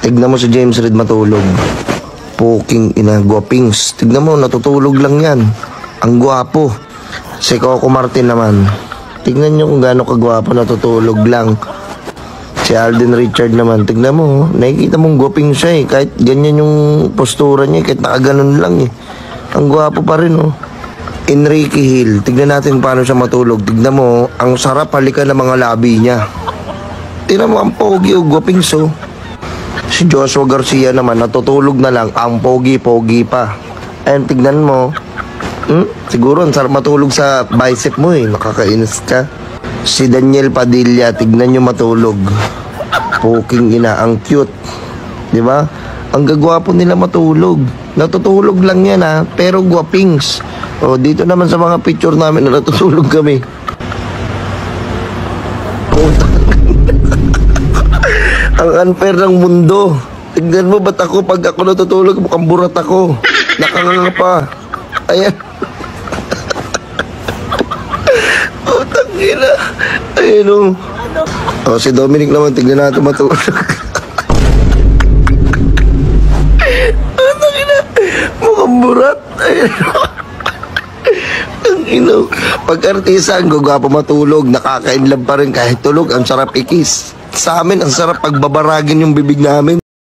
Tignan mo si James Reid matulog. Puking ina, guwapings. Tignan mo, natutulog lang yan. Ang gwapo. Si Coco Martin naman. Tignan nyo kung gaano kagwapo, natutulog lang. Si Alden Richard naman, tignan mo, nakikita mong guwaping siya eh. Kahit ganyan yung postura niya, kahit nakaganon lang eh. Ang gwapo pa rin oh. Enrique Hill, tignan natin paano siya matulog. Tignan mo, ang sarap halikan ng mga labi niya. Tignan mo, ang pogi o guwaping so. Si Joshua Garcia naman, natutulog na lang, ang pogi-pogi pa. Ayun, tignan mo. Siguro, ang sarap matulog sa bicep mo eh, nakakainis ka. Si Daniel Padilla, tignan nyo matulog. Puking ina, ang cute. Diba? Ang gagwapo nila matulog. Natutulog lang yan ha, pero guwapings. O, dito naman sa mga picture namin na natutulog kami. Ang unfair ng mundo. Tignan mo, ba't ako pag ako natutulog, mukhang burat ako. Nakanganga pa. Ayan. Oh, tangina. Ayan o. Oh, si Dominic naman, tignan natin matulog. Oh, tangina. Mukhang burat. Ayan o. Ang ino. Pag-artisa, ang gagwapo matulog, nakakainlove pa rin kahit tulog, ang sarap ikis. Sa amin, ang sarap pagbabaragin yung bibig namin.